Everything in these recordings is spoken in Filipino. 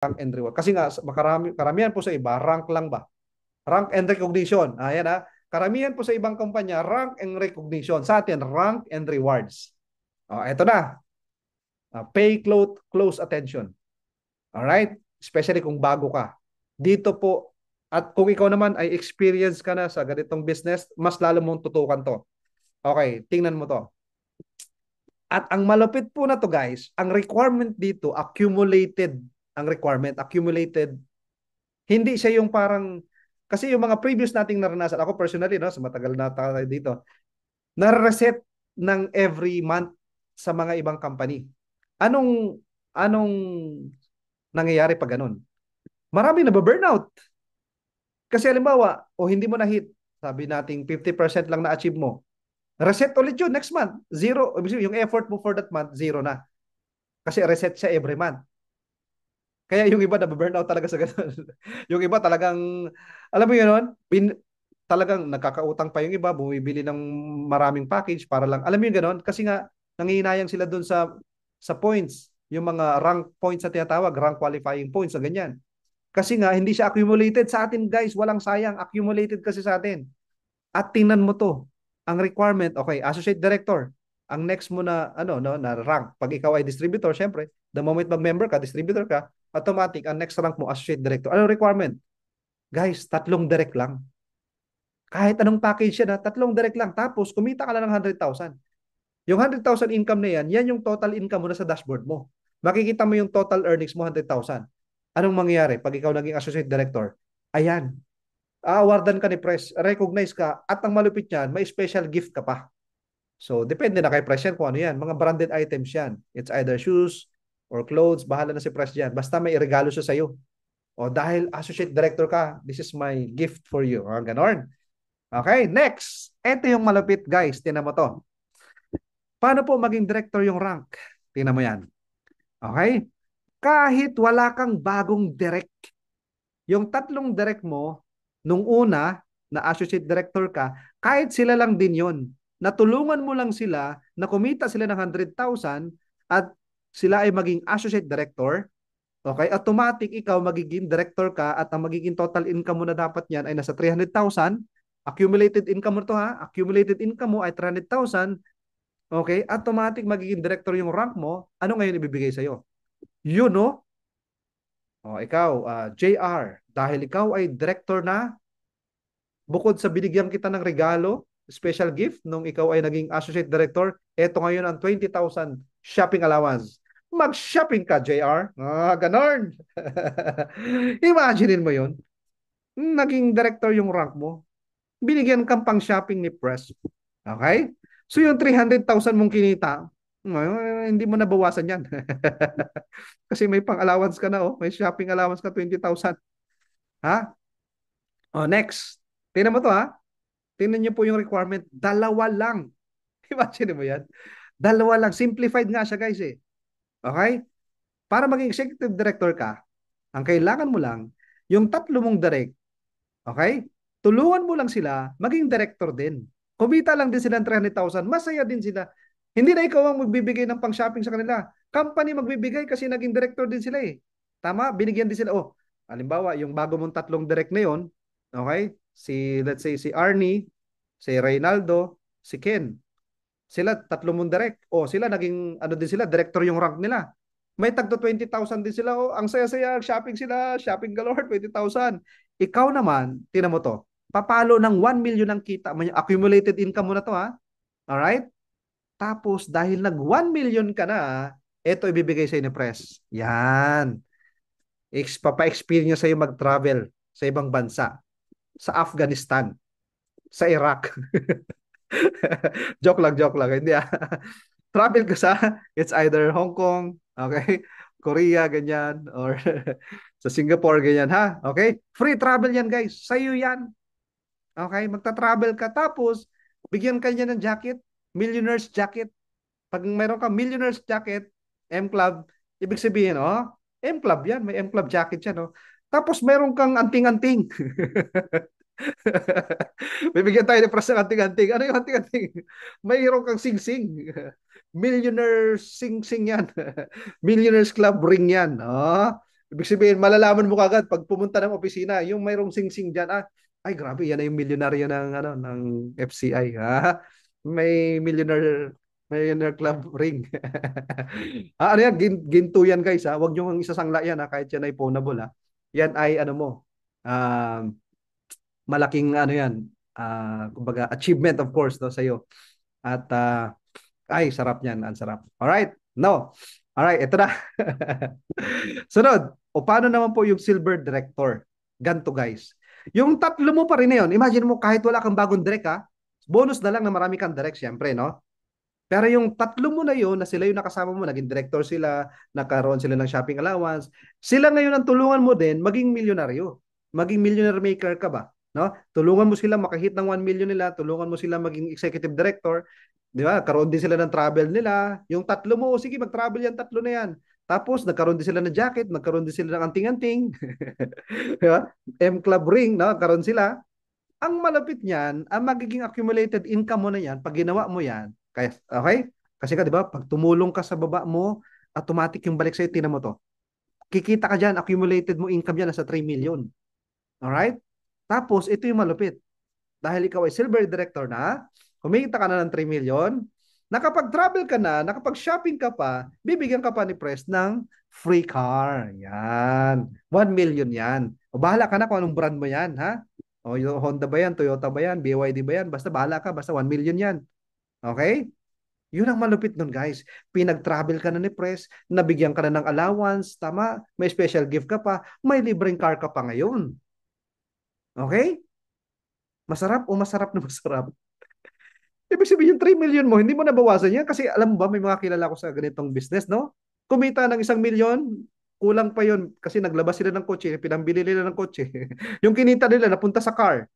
rank and reward. Kasi nga, karamihan po sa iba, rank lang ba? Rank and recognition. Ayan ha. Karamihan po sa ibang kumpanya, rank and recognition. Sa atin, rank and rewards. Ito na. Pay close attention. Alright? Especially kung bago ka. Dito po, at kung ikaw naman ay experience ka na sa ganitong business, mas lalo mong tutukan to. Okay, tingnan mo to. At ang malupit po na to guys, ang requirement dito, accumulated. Ang requirement, accumulated. Hindi siya yung parang, kasi yung mga previous nating naranasan, ako personally, no, sa matagal na tayo dito, na-reset ng every month sa mga ibang company. Anong nangyayari pag ganun? Marami na burnout. Kasi halimbawa, o hindi mo na-hit, sabi nating 50% lang na-achieve mo, reset ulit yun next month. Zero. Yung effort mo for that month, zero na. Kasi reset siya every month. Kaya yung iba na-burnout talaga sa ganun. Yung iba talagang, alam mo yun, talagang nakakautang pa yung iba, bumibili ng maraming package para lang, alam mo yung ganun, kasi nga, nangihinayang sila dun sa points, yung mga rank points na tinatawag, rank qualifying points na ganyan. Kasi nga, hindi siya accumulated sa atin, guys. Walang sayang. Accumulated kasi sa atin. At tingnan mo to. Ang requirement, okay, associate director. Ang next mo na, ano, no, na rank. Pag ikaw ay distributor, syempre, the moment mag-member ka, distributor ka, automatic, ang next rank mo, associate director. Ano requirement? Guys, 3 direct lang. Kahit anong package yan, ha, 3 direct lang. Tapos, kumita ka lang ng 100,000. Yung 100,000 income na yan, yan yung total income mo na sa dashboard mo. Makikita mo yung total earnings mo, 100,000. Anong mangyayari pag ikaw naging associate director? Ayan, aawardan ka ni press, recognize ka, at ang malupit niyan, may special gift ka pa. So, depende na kay press yan kung ano yan. Mga branded items yan. It's either shoes or clothes, bahala na si press yan. Basta may regalo siya sa'yo. O dahil associate director ka, this is my gift for you. O, ganon. Okay, next. Ito yung malupit, guys. Tingnan mo to. Paano po maging director yung rank? Tingnan mo yan. Okay? Kahit wala kang bagong direct, yung 3 direct mo, nung una, na associate director ka, kahit sila lang din yon, natulungan mo lang sila na kumita sila ng 100,000 at sila ay maging associate director, okay, automatic ikaw magiging director ka at ang magiging total income mo na dapat yan ay nasa 300,000. Accumulated income mo to ha, accumulated income mo ay 300,000, okay, automatic magiging director yung rank mo. Ano ngayon ibibigay sa'yo? You know, ikaw, JR, dahil ikaw ay director na, bukod sa binigyan kita ng regalo, special gift, nung ikaw ay naging associate director, eto ngayon ang 20,000 shopping allowance. Mag-shopping ka, JR. Ganon. Imaginein mo yun. Naging director yung rank mo. Binigyan kang pang shopping ni press. Okay? So yung 300,000 mong kinita, hindi mo nabawasan yan. Kasi may pang allowance ka na, oh. May shopping allowance ka 20,000. Ha? Next. Tingnan mo to, ha? Tingnan niyo po yung requirement. Dalawa lang. Imagine mo yan. Dalawa lang. Simplified nga siya, guys, eh. Okay? Para maging executive director ka, ang kailangan mo lang, yung 3 mong direct, okay? Tulungan mo lang sila, maging director din. Kumita lang din sila ng 300,000, masaya din sila. Hindi na ikaw ang magbibigay ng pang-shopping sa kanila. Company magbibigay kasi naging director din sila eh. Tama? Binigyan din sila. Oh, halimbawa, yung bago mong 3 direct na yun, okay? Let's say, si Arnie, si Reynaldo, si Ken. Sila, 3 mong direct. O, sila naging, ano din sila, director yung rank nila. May tagto 20,000 din sila. Oh, ang saya-saya, shopping sila, shopping galore, 20,000. Ikaw naman, tinan mo to, papalo ng 1 million ang kita. May accumulated income mo na to, ha? Alright? Tapos, dahil nag 1 million ka na, ito ibibigay sa ni press. Yan. Papa-experience sa'yo mag-travel sa ibang bansa. Sa Afghanistan. Sa Iraq. Joke lang. Hindi ah. Travel ka it's either Hong Kong, okay, Korea, ganyan, or sa Singapore, ganyan, ha? Okay? Free travel yan, guys. Sa'yo yan. Okay? Magta-travel ka. Tapos, bigyan ka niya ng jacket, millionaire's jacket. Pag mayroon ka millionaire's jacket, M-Club, ibig sabihin, M-Club yan. May M-Club jacket yan, oh. Tapos, meron kang anting-anting. Bibigyan tayo ni Pras ng anting-anting. Ano yung anting-anting? Mayroon kang sing-sing. Millionaire sing-sing yan. Millionaires Club ring yan. Oh. Ibig sabihin, malalaman mo kagad pag pumunta ng opisina, yung mayroong sing-sing diyan, ay grabe, yan na yung milyonaryo ng ng FCI, ha? May millionaire club ring. Ano yan, ginto yan guys, ha? Huwag niyo ang isasangla yan, ha? Kahit yan ay pawnable, ha? Yan ay ano mo, um, malaking ano yan, kumbaga achievement of course no sa iyo. At ay sarap niyan, ang sarap. All right. No. All right, ito na. Sunod, o paano naman po yung silver director? Ganto guys. Yung tatlo mo pa rin na yun. Imagine mo kahit wala kang bagong direct ha, bonus na lang na marami kang direct syempre, no? Pero yung tatlo mo na yun, na sila yung nakasama mo, naging director sila, nakaroon sila ng shopping allowance, sila ngayon ang tulungan mo din maging milyonaryo. Maging millionaire maker ka ba? No? Tulungan mo sila makahit ng 1 million nila, tulungan mo sila maging executive director, di ba? Karoon din sila ng travel nila. Yung tatlo mo, sige, mag-travel yan, tatlo na yan. Tapos, nagkaroon din sila ng jacket, nagkaroon din sila ng anting-anting. Di ba? M Club ring, no? Karoon sila. Ang malapit niyan, ang magiging accumulated income mo na yan, pag ginawa mo yan, kaya, okay? Kasi ka, di ba, pag tumulong ka sa baba mo, automatic yung balik sa'yo, tinan mo to. Kikita ka dyan, accumulated mo income yan, nasa 3 million. Alright? Tapos, ito yung malupit. Dahil ikaw ay silver director na, kumita ka na ng 3 million, nakapag-travel ka na, nakapag-shopping ka pa, bibigyan ka pa ni Press ng free car. Yan. 1 million yan. O bahala ka na kung anong brand mo yan, ha? O yung Honda ba yan, Toyota ba yan, BYD ba yan? Basta bahala ka, basta 1 million yan. Okay? Yun ang malupit nun, guys. Pinag-travel ka na ni Press, nabigyan ka na ng allowance, tama? May special gift ka pa, may libreng car ka pa ngayon. Okay? Masarap o masarap na masarap? Ibig sabihin yung 3 million mo, hindi mo nabawasan yan kasi alam mo ba, may mga kilala ko sa ganitong business, no? Kumita ng 1 million, kulang pa yon kasi naglabas sila ng kotse, pinambili nila ng kotse. Yung kinita nila napunta sa car.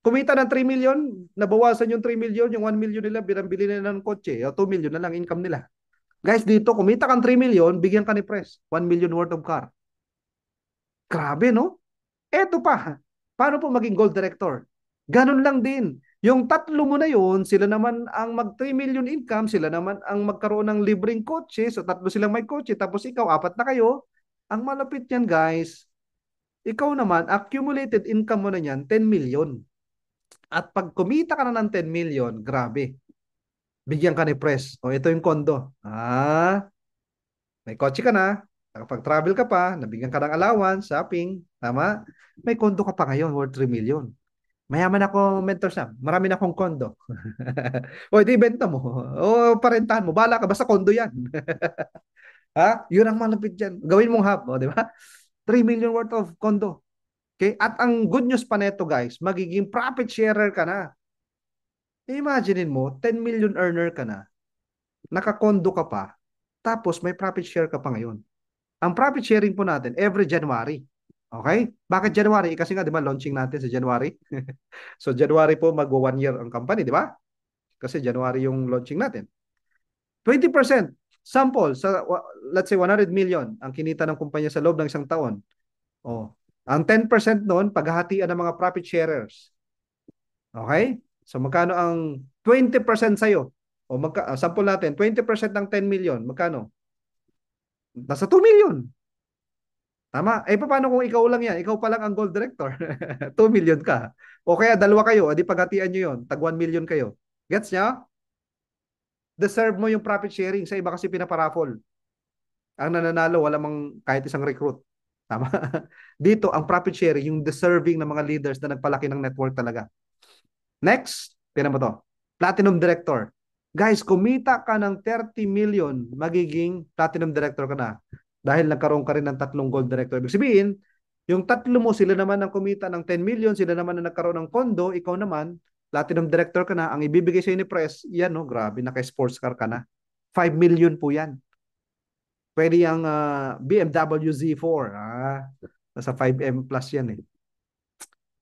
Kumita ng 3 million, nabawasan yung 3 million, yung 1 million nila, pinambili nila ng kotse. O 2 million na lang income nila. Guys, dito, kumita kang 3 million, bigyan ka ni Press. 1 million worth of car. Grabe, no? Eto pa, paano po maging gold director? Ganun lang din. Yung tatlo mo na yun, sila naman ang mag 3 million income, sila naman ang magkaroon ng libreng kotse, so tatlo silang may kotse, tapos ikaw, apat na kayo. Ang malapit yan, guys, ikaw naman, accumulated income mo na yan, 10 million. At pag kumita ka na ng 10 million, grabe, bigyan ka ni Press. O, ito yung kondo. May kotse ka na, nakapag-travel ka pa, nabigyan ka ng allowance, shopping, tama? May kondo ka pa ngayon worth 3 million. Mayaman ako, Mentor Sam. Marami na akong kondo. O, di benta mo. O, parentahan mo. Bala ka, basta kondo yan. Ha? Yun ang malapit dyan. Gawin mong hub, o, di ba? 3 million worth of kondo. Okay? At ang good news pa neto, guys, magiging profit sharer ka na. Imaginein mo, 10 million earner ka na, nakakondo ka pa, tapos may profit share ka pa ngayon. Ang profit sharing po natin, every January. Okay? Bakit January? Kasi nga, di ba, launching natin sa January. So, January po, mag-1 year ang company, di ba? Kasi January yung launching natin. 20% sample, sa, let's say, 100 million ang kinita ng kumpanya sa loob ng isang taon. Oh. Ang 10% noon, paghahatian ng mga profit sharers. Okay? So, magkano ang 20% sa'yo? O, sample natin, 20% ng 10 million, magkano? Nasa 2 million. Tama? Eh, paano kung ikaw lang yan? Ikaw pa lang ang gold director. 2 million ka. O kaya dalawa kayo, adi paghatian nyo yun. Tag 1 million kayo. Gets nyo? Deserve mo yung profit sharing. Sa iba kasi pinaparaffle. Ang nananalo, wala mang kahit isang recruit. Tama? Dito, ang profit sharing, yung deserving ng mga leaders na nagpalaki ng network talaga. Next, tinan mo to. Platinum Director. Guys, kumita ka ng 30 million, magiging Platinum Director ka na. Dahil nagkaroon ka rin ng tatlong Gold Director. Ibig sabihin, yung tatlo mo, sila naman ang kumita ng 10 million, sila naman ang nagkaroon ng condo, ikaw naman, Platinum Director ka na, ang ibibigay sa ni Press, yan no, grabe, naka-sports car ka na. 5 million po yan. Pwede yung BMW Z4. Nasa 5M plus yan eh.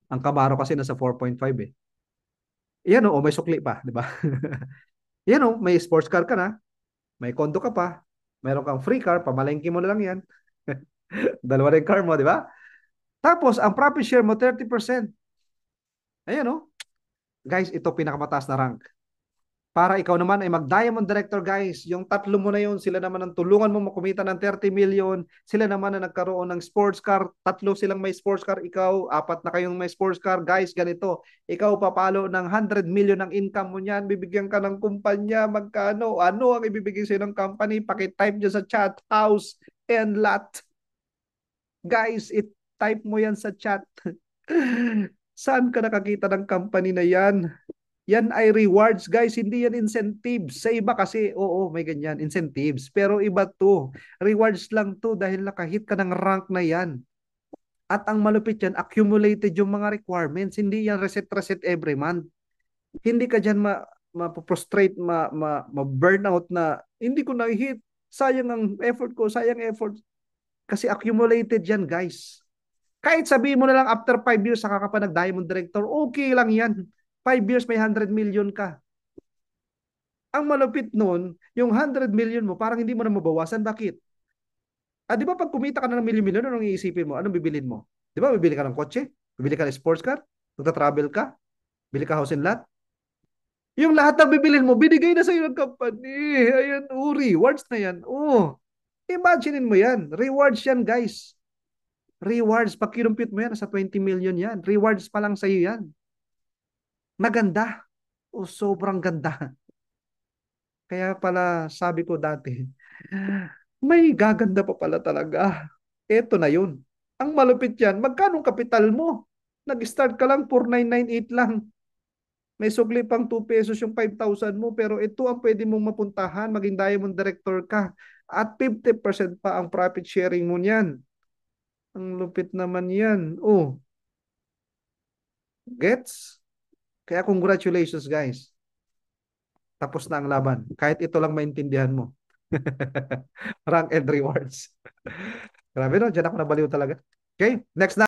Ang Camaro kasi nasa 4.5 eh. Yan o, may sukli pa, di ba? Yan o, may sports car ka na, may kondo ka pa, meron kang free car, pamalengke mo na lang yan. Dalawa rin car mo, di ba? Tapos, ang profit share mo, 30%. Ayan o. Guys, ito pinakamataas na rank. para ikaw naman ay mag-diamond director, guys. Yung tatlo mo na yun, sila naman ang tulungan mo makumita ng 30 million. Sila naman na nagkaroon ng sports car. Tatlo silang may sports car. Ikaw, apat na kayong may sports car. Guys, ganito. Ikaw papalo ng 100 million ang income mo niyan. Bibigyan ka ng kumpanya. Magkano? Ano ang ibibigay sa'yo ng company? Pakitype dyan sa chat. House and lot. Guys, type mo yan sa chat. Saan ka nakakita ng company na yan? Yan ay rewards, guys. Hindi yan incentives. Sa iba kasi, oo, may ganyan, incentives. Pero iba to. Rewards lang to dahil nakahit ka ng rank na yan. At ang malupit yan, accumulated yung mga requirements. Hindi yan reset-reset every month. Hindi ka dyan ma-prostrate, ma-burnout na hindi ko na-hit. Sayang ang effort ko, sayang effort. Kasi accumulated yan, guys. Kahit sabihin mo na lang after 5 years saka ka pa nag-diamond director, okay lang yan. 5 years may 100 million ka. Ang malupit nun, yung 100 million mo, parang hindi mo na mabawasan. Bakit? Di ba pag kumita ka na ng milyon-milyon, anong iisipin mo? Anong bibilin mo? Di ba, bibili ka ng kotse? Bibili ka ng sports car? Magta-travel ka? Bili ka house and lot? Yung lahat ng bibilin mo, binigay na sa'yo ng company. Ayan, rewards na yan. Imaginein mo yan. Rewards yan, guys. Rewards. Pag kinumpit mo yan, sa 20 million yan. Rewards pa lang sa'yo yan. Maganda. Sobrang ganda. Kaya pala sabi ko dati, may gaganda pa pala talaga. Eto na yun. Ang malupit yan, magkano kapital mo? Nag-start ka lang 4998 lang. May sugli pang 2 pesos yung 5,000 mo pero ito ang pwede mong mapuntahan, maging diamond director ka. At 50% pa ang profit sharing mo niyan. Ang lupit naman yan. Gets? Kaya congratulations, guys. Tapos na ang laban. Kahit ito lang maintindihan mo. Rank and rewards. Grabe no, dyan ako nabaliw talaga. Okay, next na.